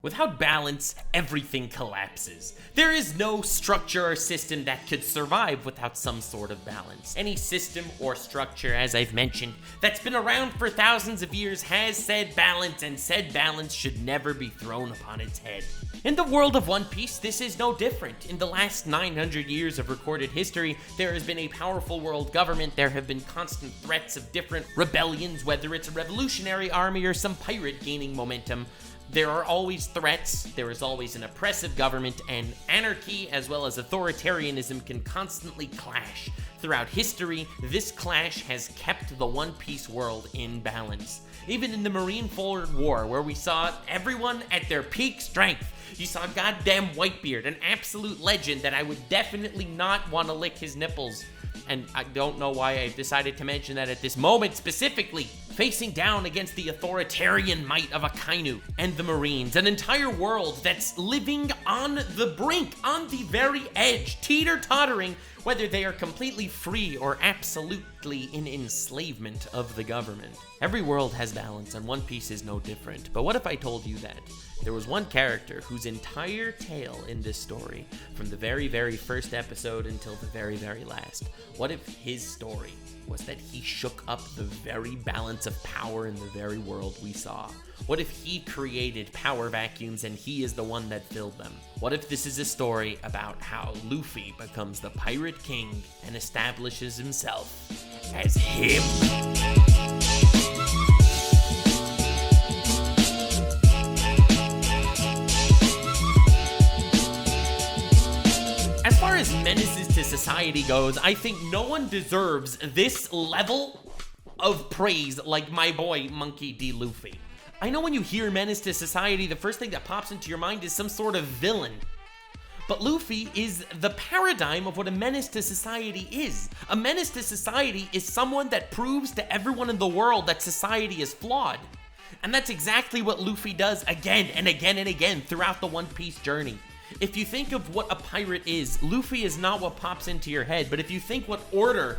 Without balance, everything collapses. There is no structure or system that could survive without some sort of balance. Any system or structure, as I've mentioned, that's been around for thousands of years has said balance, and said balance should never be thrown upon its head. In the world of One Piece, this is no different. In the last 900 years of recorded history, there has been a powerful world government. There have been constant threats of different rebellions, whether it's a revolutionary army or some pirate gaining momentum. There are always threats, there is always an oppressive government, and anarchy as well as authoritarianism can constantly clash. Throughout history, this clash has kept the One Piece world in balance. Even in the Marineford War, where we saw everyone at their peak strength, you saw goddamn Whitebeard, an absolute legend that I would definitely not want to lick his nipples. And I don't know why I decided to mention that at this moment specifically, facing down against the authoritarian might of Akainu and the Marines, an entire world that's living on the brink, on the very edge, teeter-tottering, whether they are completely free or absolutely in enslavement of the government. Every world has balance, and One Piece is no different. But what if I told you that there was one character whose entire tale in this story, from the very, very first episode until the very, very last, what if his story was that he shook up the very balance of power in the very world we saw? What if he created power vacuums and he is the one that filled them? What if this is a story about how Luffy becomes the Pirate King and establishes himself as him? As far as menaces to society goes, I think no one deserves this level of praise like my boy Monkey D. Luffy. I know when you hear menace to society, the first thing that pops into your mind is some sort of villain. But Luffy is the paradigm of what a menace to society is. A menace to society is someone that proves to everyone in the world that society is flawed. And that's exactly what Luffy does again and again and again throughout the One Piece journey. If you think of what a pirate is, Luffy is not what pops into your head. But if you think what order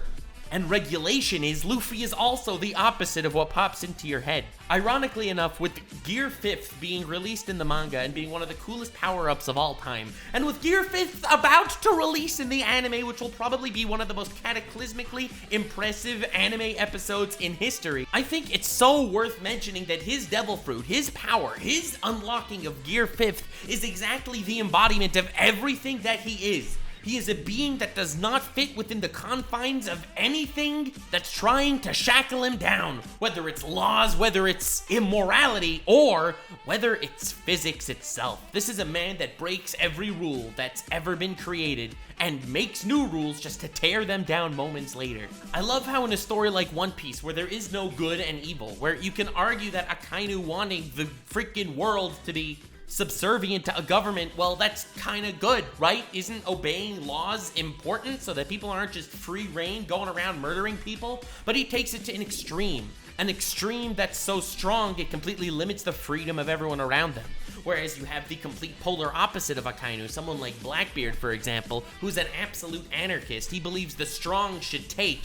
and regulation is, Luffy is also the opposite of what pops into your head. Ironically enough, with Gear 5th being released in the manga and being one of the coolest power-ups of all time, and with Gear 5th about to release in the anime, which will probably be one of the most cataclysmically impressive anime episodes in history, I think it's so worth mentioning that his Devil Fruit, his power, his unlocking of Gear 5th is exactly the embodiment of everything that he is. He is a being that does not fit within the confines of anything that's trying to shackle him down, whether it's laws, whether it's immorality, or whether it's physics itself. This is a man that breaks every rule that's ever been created and makes new rules just to tear them down moments later. I love how in a story like One Piece, where there is no good and evil, where you can argue that Akainu wanting the freaking world to be subservient to a government, well, that's kind of good, right? Isn't obeying laws important so that people aren't just free reign going around murdering people? But he takes it to an extreme that's so strong it completely limits the freedom of everyone around them. Whereas you have the complete polar opposite of Akainu, someone like Blackbeard, for example, who's an absolute anarchist. He believes the strong should take.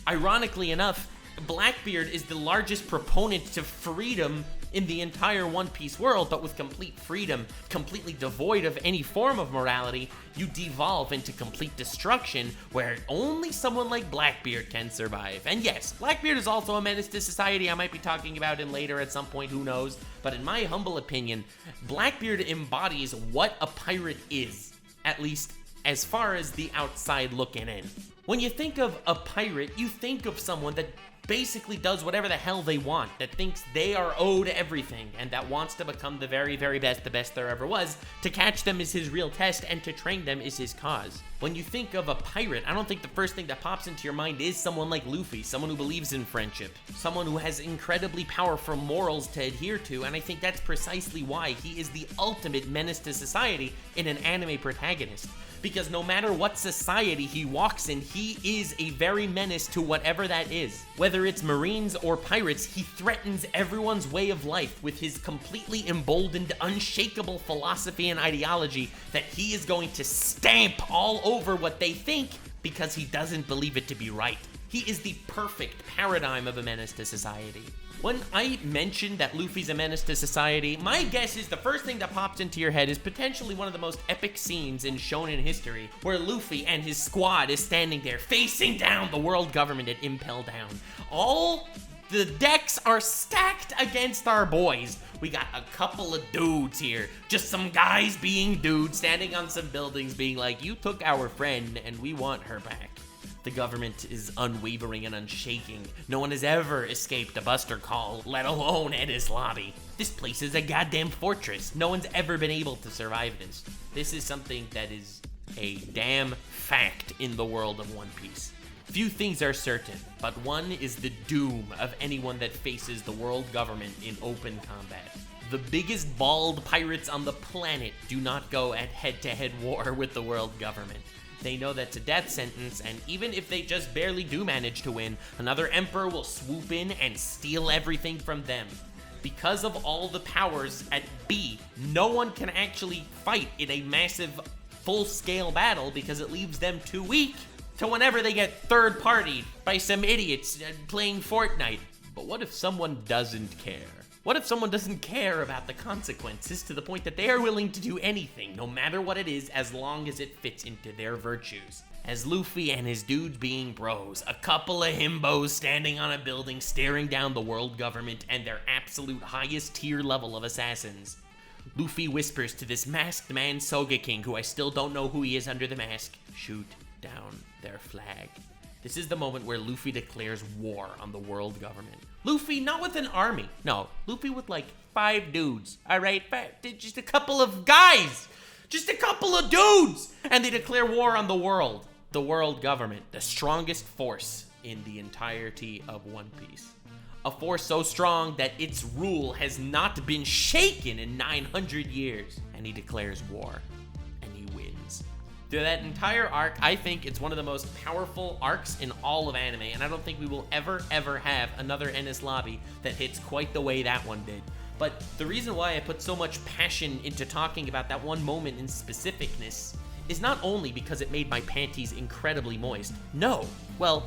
Ironically enough, Blackbeard is the largest proponent to freedom in the entire One Piece world, but with complete freedom, completely devoid of any form of morality, you devolve into complete destruction where only someone like Blackbeard can survive. And yes, Blackbeard is also a menace to society. I might be talking about him later at some point, who knows? But in my humble opinion, Blackbeard embodies what a pirate is, at least as far as the outside looking in. When you think of a pirate, you think of someone that basically does whatever the hell they want, that thinks they are owed everything, and that wants to become the very, very best, the best there ever was. To catch them is his real test, and to train them is his cause. When you think of a pirate, I don't think the first thing that pops into your mind is someone like Luffy, someone who believes in friendship, someone who has incredibly powerful morals to adhere to, and I think that's precisely why he is the ultimate menace to society in an anime protagonist. Because no matter what society he walks in, he is a very menace to whatever that is. Whether it's Marines or pirates, he threatens everyone's way of life with his completely emboldened, unshakable philosophy and ideology that he is going to stamp all over what they think because he doesn't believe it to be right. He is the perfect paradigm of a menace to society. When I mention that Luffy's a menace to society, my guess is the first thing that pops into your head is potentially one of the most epic scenes in shonen history, where Luffy and his squad is standing there facing down the world government at Impel Down. All the decks are stacked against our boys. We got a couple of dudes here, just some guys being dudes, standing on some buildings being like, you took our friend and we want her back. The government is unwavering and unshaking. No one has ever escaped a Buster Call, let alone Enies Lobby. This place is a goddamn fortress. No one's ever been able to survive this. This is something that is a damn fact in the world of One Piece. Few things are certain, but one is the doom of anyone that faces the world government in open combat. The biggest bald pirates on the planet do not go at head-to-head war with the world government. They know that's a death sentence, and even if they just barely do manage to win, another emperor will swoop in and steal everything from them. Because of all the powers at B, no one can actually fight in a massive, full-scale battle because it leaves them too weak to whenever they get third-partied by some idiots playing Fortnite. But what if someone doesn't care? What if someone doesn't care about the consequences to the point that they are willing to do anything, no matter what it is, as long as it fits into their virtues? As Luffy and his dudes being bros, a couple of himbos standing on a building staring down the world government and their absolute highest tier level of assassins. Luffy whispers to this masked man Sogeking, who I still don't know who he is under the mask, shoot down their flag. This is the moment where Luffy declares war on the world government. Luffy, not with an army. No, Luffy with like 5 dudes. Alright, just a couple of guys. Just a couple of dudes. And they declare war on the world. The world government. The strongest force in the entirety of One Piece. A force so strong that its rule has not been shaken in 900 years. And he declares war. And he wins. Through that entire arc, I think it's one of the most powerful arcs in all of anime, and I don't think we will ever have another Enies Lobby that hits quite the way that one did. But the reason why I put so much passion into talking about that one moment in specificness is not only because it made my panties incredibly moist. No. Well,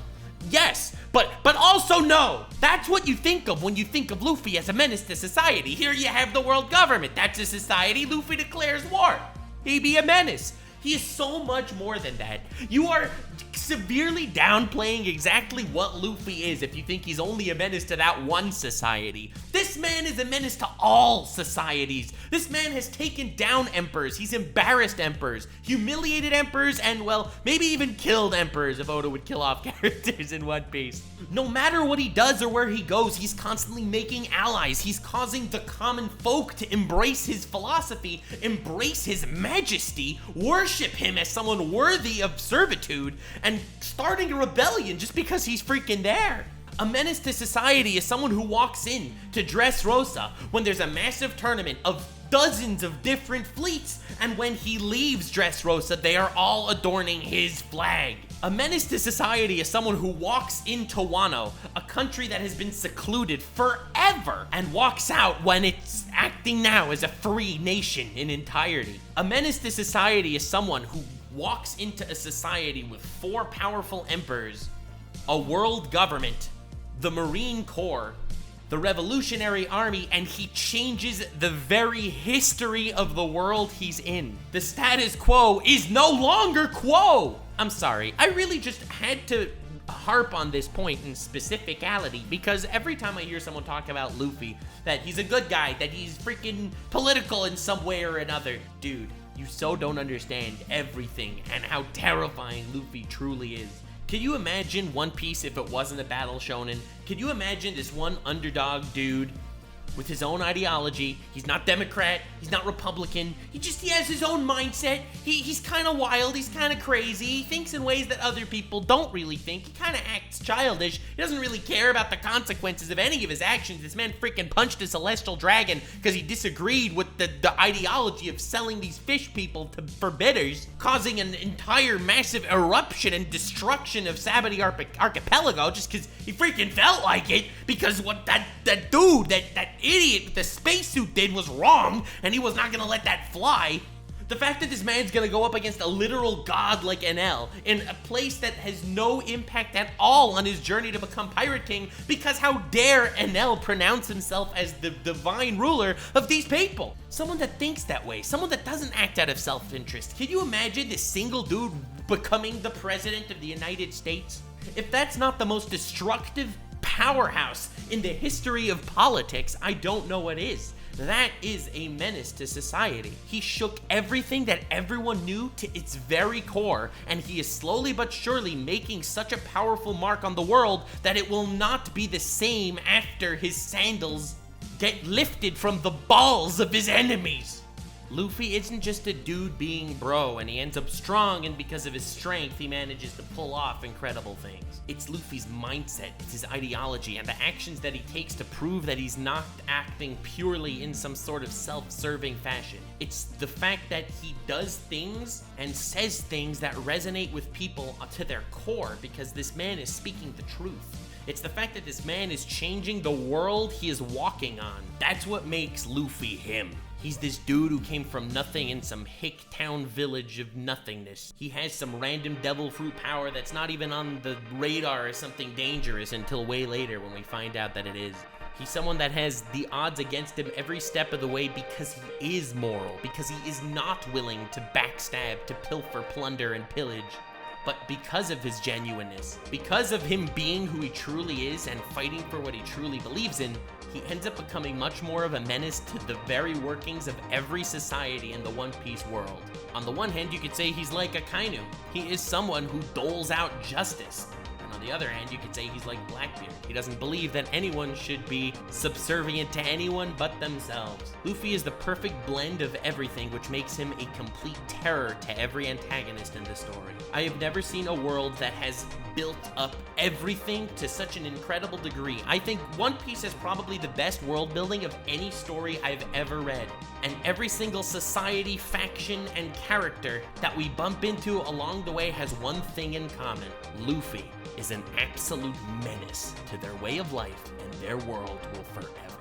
yes, but also no. That's what you think of when you think of Luffy as a menace to society. Here you have the world government. That's a society. Luffy declares war. He be a menace. He is so much more than that. You are severely downplaying exactly what Luffy is if you think he's only a menace to that one society. This man is a menace to all societies. This man has taken down emperors. He's embarrassed emperors, humiliated emperors, and, well, maybe even killed emperors if Oda would kill off characters in One Piece. No matter what he does or where he goes, he's constantly making allies. He's causing the common folk to embrace his philosophy, embrace his majesty, worship him as someone worthy of servitude, and starting a rebellion just because he's freaking there. A menace to society is someone who walks in to Dressrosa when there's a massive tournament of dozens of different fleets, and when he leaves Dressrosa, they are all adorning his flag. A menace to society is someone who walks into Wano, a country that has been secluded forever, and walks out when it's acting now as a free nation in entirety. A menace to society is someone who walks into a society with 4 powerful emperors, a world government, the Marine Corps, the Revolutionary Army, and he changes the very history of the world he's in. The status quo is no longer quo! I'm sorry, I really just had to harp on this point in specificality, because every time I hear someone talk about Luffy, that he's a good guy, that he's freaking political in some way or another, dude, you so don't understand everything and how terrifying Luffy truly is. Can you imagine One Piece if it wasn't a battle shonen? Can you imagine this one underdog dude with his own ideology? He's not Democrat, he's not Republican, he has his own mindset. He's kind of wild, he's kind of crazy, he thinks in ways that other people don't really think. He kind of acts childish, he doesn't really care about the consequences of any of his actions. This man freaking punched a celestial dragon because he disagreed with the ideology of selling these fish people for bidders, causing an entire massive eruption and destruction of Sabati Archipelago just because he freaking felt like it, because what that dude, that idiot with the spacesuit did was wrong, and he was not gonna let that fly. The fact that this man's gonna go up against a literal god like Enel in a place that has no impact at all on his journey to become Pirate King, because how dare Enel pronounce himself as the divine ruler of these people? Someone that thinks that way, someone that doesn't act out of self-interest. Can you imagine this single dude becoming the president of the United States? If that's not the most destructive powerhouse in the history of politics, I don't know what is. That is a menace to society. He shook everything that everyone knew to its very core, and he is slowly but surely making such a powerful mark on the world that it will not be the same after his sandals get lifted from the balls of his enemies. Luffy isn't just a dude being bro and he ends up strong, and because of his strength he manages to pull off incredible things. It's Luffy's mindset, it's his ideology, and the actions that he takes to prove that he's not acting purely in some sort of self-serving fashion. It's the fact that he does things and says things that resonate with people to their core, because this man is speaking the truth. It's the fact that this man is changing the world he is walking on. That's what makes Luffy him. He's this dude who came from nothing in some hick town village of nothingness. He has some random devil fruit power that's not even on the radar as something dangerous until way later when we find out that it is. He's someone that has the odds against him every step of the way because he is moral, because he is not willing to backstab, to pilfer, plunder, and pillage. But because of his genuineness, because of him being who he truly is and fighting for what he truly believes in, he ends up becoming much more of a menace to the very workings of every society in the One Piece world. On the one hand, you could say he's like a Kainu. He is someone who doles out justice. And on the other hand, you could say he's like Blackbeard. He doesn't believe that anyone should be subservient to anyone but themselves. Luffy is the perfect blend of everything, which makes him a complete terror to every antagonist in the story. I have never seen a world that has built up everything to such an incredible degree. I think One Piece has probably the best world building of any story I've ever read. And every single society, faction, and character that we bump into along the way has one thing in common. Luffy is an absolute menace to their way of life, and their world will forever